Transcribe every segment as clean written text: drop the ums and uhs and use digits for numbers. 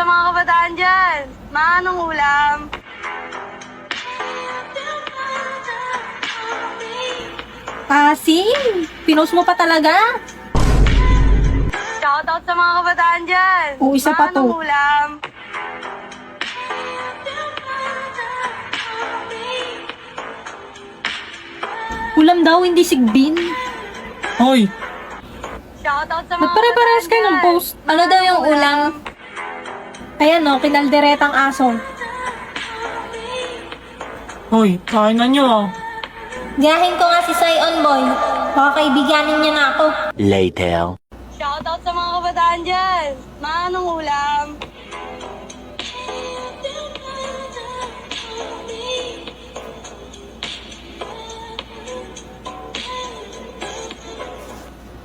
sa mga kabataan dyan. Manong ulam. Sim, pinost mo pa talaga? Shoutout sa mga kabataan dyan. Oo, isa pa to. Manong ulam. Ulam daw, hindi sigbin. Hoy, Shoutout sa mga Magpare-parehas kayo ng post. Ano daw yung ulam? Ayan o, kinalderetang aso. hoy, kain na nyo ah. Gayahin ko nga si Sion Boy. Baka kaibiganin niya na ako. Later. Shoutout sa mga kabataan dyan. Manong ulam.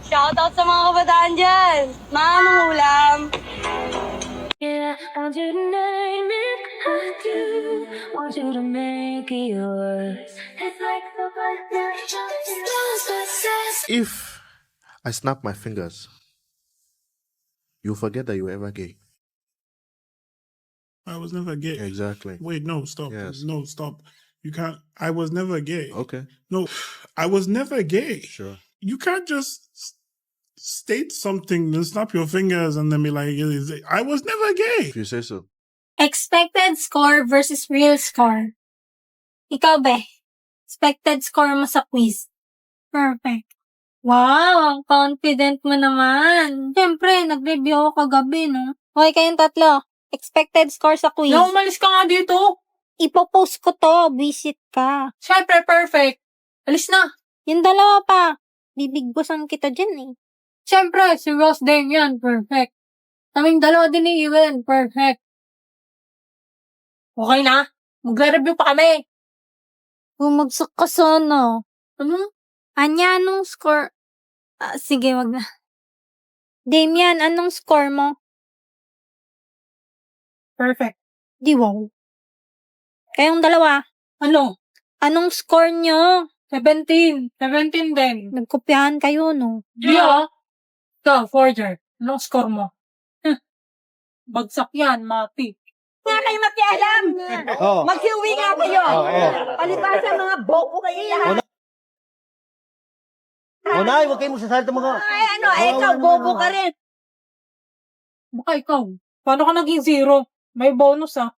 Shoutout sa mga kabataan dyan. Manong ulam. Yeah, I want you to name it, I do. Want you to make it yours. It's like the If I snap my fingers, you forget that you were ever gay. I was never gay. Exactly. Wait, no, stop. Yes. No, stop. You can't. I was never gay. Okay. No, I was never gay. Sure. You can't just state something, then snap your fingers, and then be like, I was never gay. If you say so. Expected score versus real score. Ikaw, be. Expected score mo sa quiz. Perfect. Wow, ang confident mo naman. Siyempre, nag-review ako kagabi, no? Okay, kayong tatlo. Expected score sa quiz. Lang, umalis ka nga dito. Ipopost ko to. Visit ka. Siyempre, perfect. Alis na. Yung dalawa pa. Bibigbosan kita dyan, eh. Siyempre, si Ross Damian, perfect. Kaming dalawa din ni Ewan, perfect. Okay na? Magre-review pa kami. Bumagsak ka sana. Ano? Anya, anong score? Sige, wag na. Damian, anong score mo? Perfect. Di wow. Kayong dalawa, Ano? anong score nyo? 17. 17 din. Nagkopyahan kayo, no? Yeah. Ikaw, Forger. Anong score mo? Bagsak yan, mati. Nga kayo makialam. Oh. Mag-uwi nga kayo. Oo. Palibasa mga boko kayo lahat. Nay, huwag kayo magsasalita mga... Ay ano, ikaw bobo ka rin. Baka ikaw. Paano ka naging 0? May bonus ah.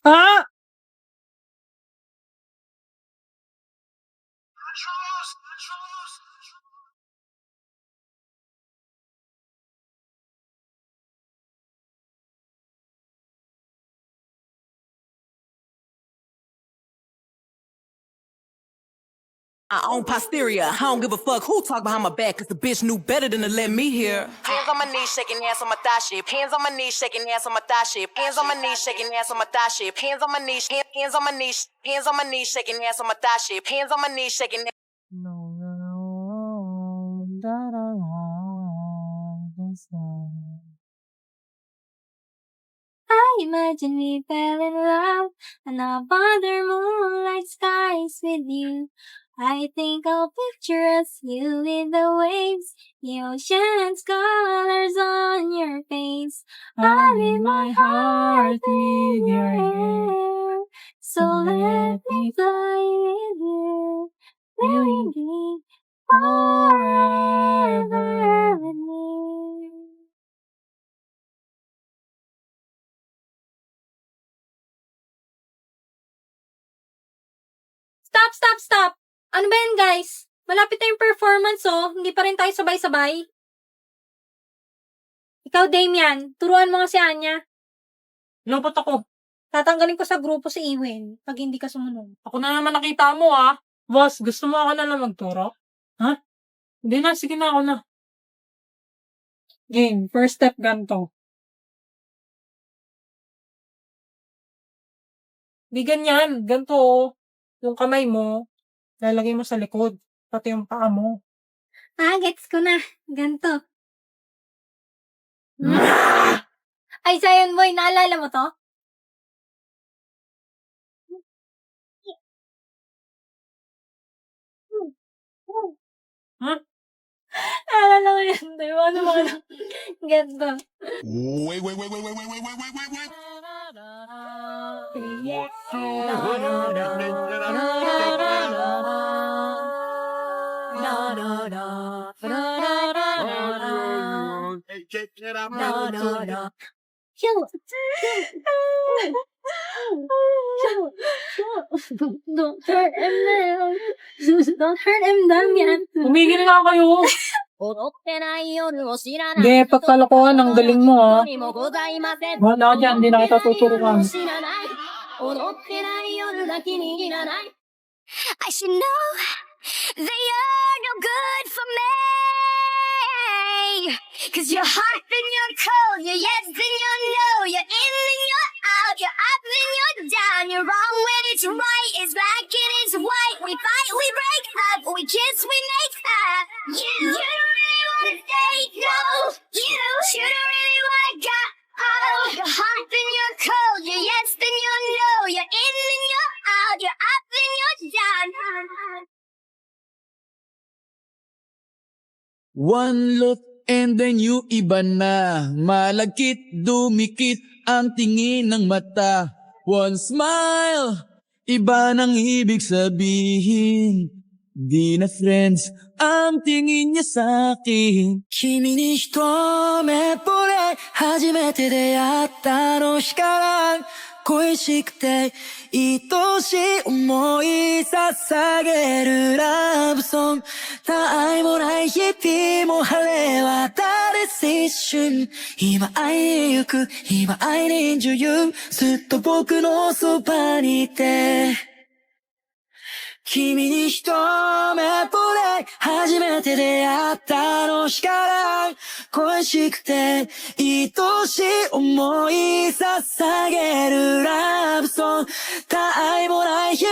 Ah! I own posterior. I don't give a fuck who talk behind my back, cause the bitch knew better than to let me hear. Hands on my knees, shaking ass on my thigh shape. Hands on my knees, shaking ass on my thigh shape. Hands on my knees, shaking ass on my thigh shape. Hands on my knees, hands on my knees, hands on my knees, shaking ass on my thigh shape. Hands on my knees, shaking ass. I imagine we fell in love and I'll bother moonlight skies with you. I think I'll picture us, you with the waves, the ocean's colors on your face. I leave my heart in your hair, so let me fly with you. Will you be forever with me? Stop! Ano ba yan, guys? Malapit na yung performance, oh. Hindi pa rin tayo sabay-sabay. Ikaw, Damian, turuan mo nga si Anya. Lobot ako. Tatanggalin ko sa grupo si Ewen pag hindi ka sumunod. Ako na naman nakita mo ah. Boss, gusto mo ako na lang magturo? Ha? Hindi na, sige na ako na. Game, first step ganito. Di ganyan, ganito oh. Yung kamay mo, lalagay mo sa likod, pati yung paa mo. Gets ko na. Ganto. Ay, Zion Boy, naalala mo to? Ha? Naalala ko yan, di ba? Ano mga Ganda. Don't hurt him now. Don't hurt him, Damian. Umigil nga kayo. Hindi, pagkalokohan, ang galing mo ha. Wala ka dyan, hindi na kita tuturuan. I should know that you're no good for me. 'Cause you're hot then you're cold, you're yes then you're no, you're in then you're out, you're up then you're down, you're wrong when it's right, it's black and it's white. We fight, we break up, we kiss, we make up. You don't really wanna stay, no. You don't really wanna go. Oh, you're hot then you're cold, you're yes then you're no, you're in then you're out, you're up then you're down. One look and then you iba na. Malagkit, dumikit ang tingin ng mata. One smile, iba nang ibig sabihin. Di na friends ang tingin niya sa'kin. Kimi ni hitomepo de hajimete deyatta no日から恋しくて愛しい思い捧げるラブソング他愛もない日々も晴れ渡る青春今会いに行く今会いに行くずっと僕のそばにいて君に一目ぼれ初めて出会ったあの日から恋しくて愛しい思い捧げるラブソング他愛もない日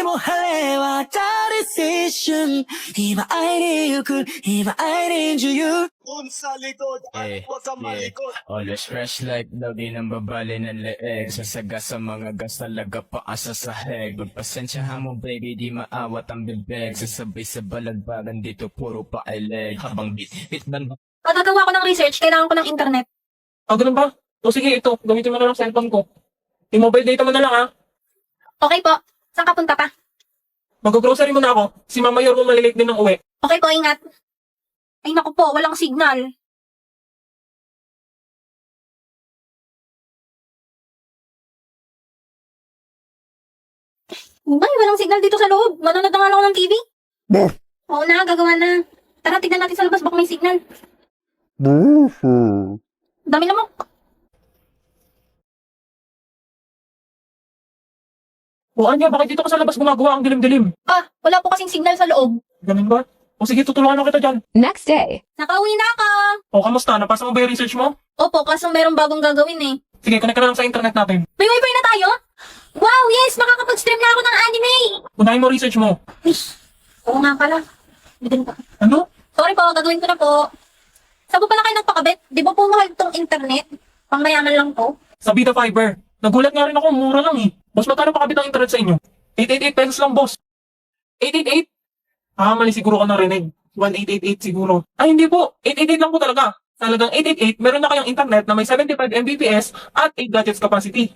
々も晴れ渡る青春今会いに行く今会いに行くAlways fresh like daw di nang babali ng leeg Sasaga sa mga gas talaga paasa sa heg Magpasensyahan mo baby di maawat ang bibig Sasabay sa balagbagan dito puro pa ay leg Habang bit man Pag gagawa ko ng research, kailangan ko ng internet. Ganun ba? O sige, ito. Gamitin mo na lang cellphone ko. I-mobile data mo na lang ha. Okay po. Saan ka punta pa? Mag-grocery mo na ako. Si Mama Yor mo malilate din ng uwi. Okay po, ingat. Ay naku po, walang signal. Ay, walang signal dito sa loob. Manonood na nga lang ako ng TV. Oo na, gagawa na. Tara, tignan natin sa labas baka may signal. Dami na mo. O Anya, bakit dito ka sa labas gumagawa ang dilim-dilim? Wala po kasing signal sa loob. Ganun ba? O sige, tutulungan ako kita dyan. Next day. Nakauwi na ako. O kamusta? Napasa mo ba yung research mo? Opo, kaso merong bagong gagawin eh. Sige, connect ka na lang sa internet natin. May wifi na tayo? Wow, yes! Makakapag-stream na ako ng anime! Unahin mo research mo. Oo nga pala. Bidin pa. Ano? Sorry po, gagawin ko na po. Saan po pala kayo nagpakabit? Di ba po mahal itong internet? Pangmayaman lang po. Sa Vita Fiber. Nagulat nga rin ako, mura lang eh. Boss, magkano pakabit ang internet sa inyo? 888 pesos lang, boss. 888? Mali siguro ka narinig. 1888 siguro. Ay, hindi po. 888 lang po talaga. Talagang 888, meron na kayong internet na may 75 Mbps at 8 gadgets capacity.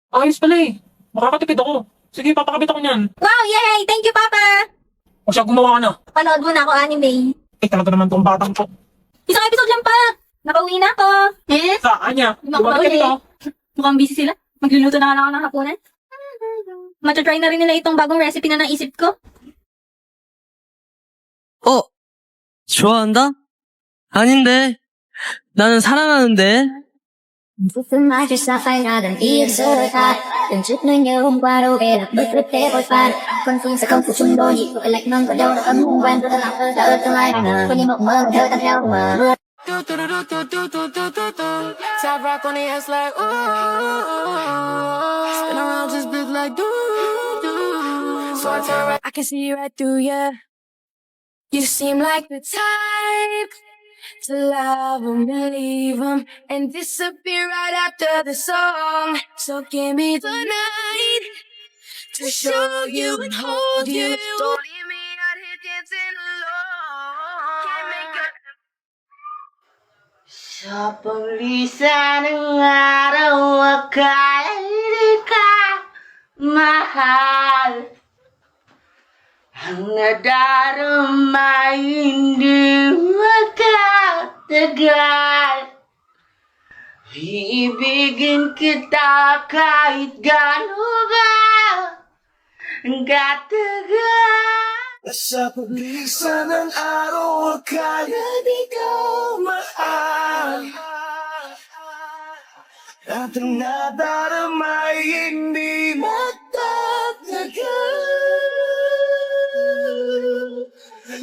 Ayos pala eh. Makakatipid ako. Sige, papakabit ako niyan. Wow, yay! Thank you, Papa! O siya, gumawa ka na. Panood mo na ako anime. Talaga naman tong batang to. Isang episode lang pa! Nakauwi na ako. Eh? Saan niya? Hindi ako Bumalik ka mauli. dito. Mukhang busy sila. Magluluto na nga lang ako ng hapunan. Matatry na rin nila itong bagong recipe na naisip ko. 좋아한다? 아닌데 나는 사랑하는데 무슨 맛이 사파이라든 이유를 다 던지는 게 hôm qua đâu về là bớt bớt tế bôi phan con phương sẽ không phụ chung đôi nhịp của lạnh nâng vào đâu là ấm hung quen tôi làm thơ đã tương lai có như mộng mơ thơ tan theo mà Top rock on the ass like ooh. Spin around this bitch like do. So I turn right. I can see right through ya. You seem like the type to love 'em and leave 'em and disappear right after the song. So give me the night to show you and hold you. Don't leave me out here dancing alone. Can't make it. Sa paglisan ng araw, akala di ka mahal. Ang nadarama hindi magkatagal. Iibigin kita kahit gano'n ang katagal. Sa paglisan ng araw, kaya di ka mahal. At ang nadaramay hindi magtatagal.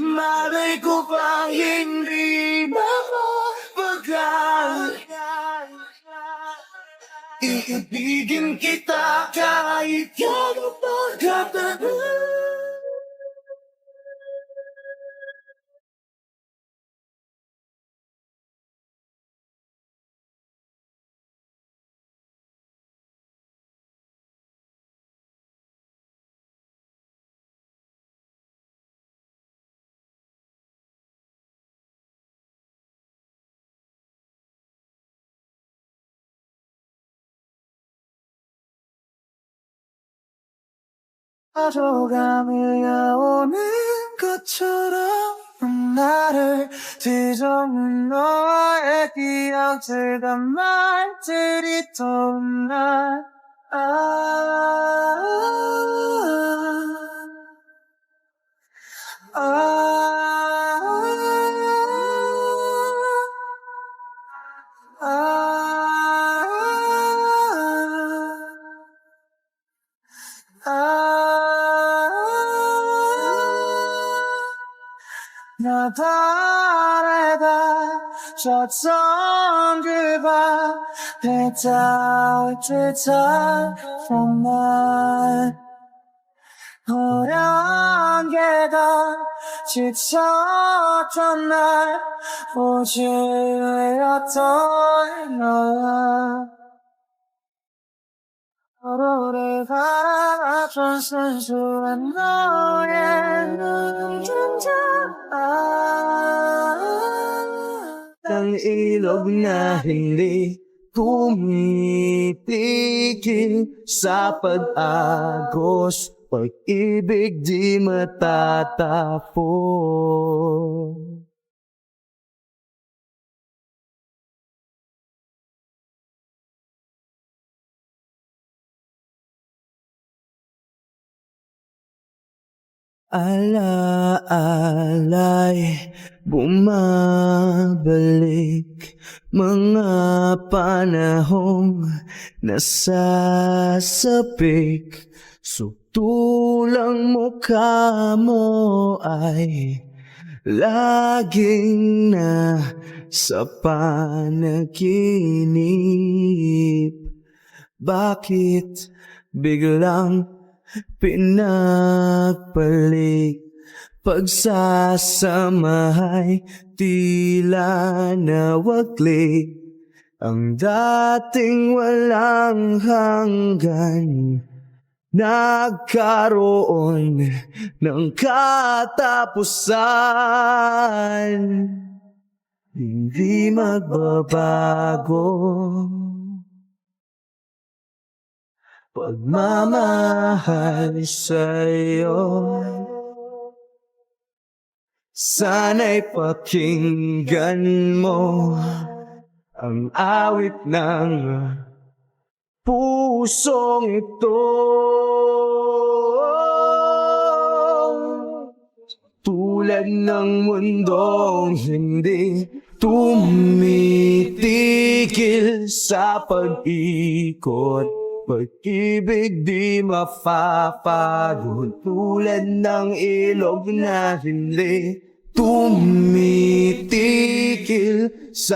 Malay ko bang hindi mapapagal. Iibigin kita kahit gano'n pa katagal. 파도가 밀려오는 것처럼 나를 뒤덮는 너의 기억들과 말들이 떠나. 나 바래다 젖던 그 밤에 닿을 듯한 날 어려운 계단 지쳤던 날 오지 않았던 너 서로를 바라봤던 순수한 너의 눈동자 ang ilog na hindi tumitigil sa pag-agos, pag-ibig di matatapos. Alaalay, bumabalik mga panahong nasasapik. Sutulang mukha mo ay laging nasa panaginip. Bakit biglang pinagpalit? Pagsasamahay tila nawaglit. Ang dating walang hanggan nagkaroon ng katapusan. Hindi magbabago pagmamahal sa'yo. Sana'y pakinggan mo ang awit ng pusong ito. Tulad ng mundong hindi tumitigil sa pag-ikot, pag-ibig di mapapagod. Tulad ng ilog na hindi tumitigil sa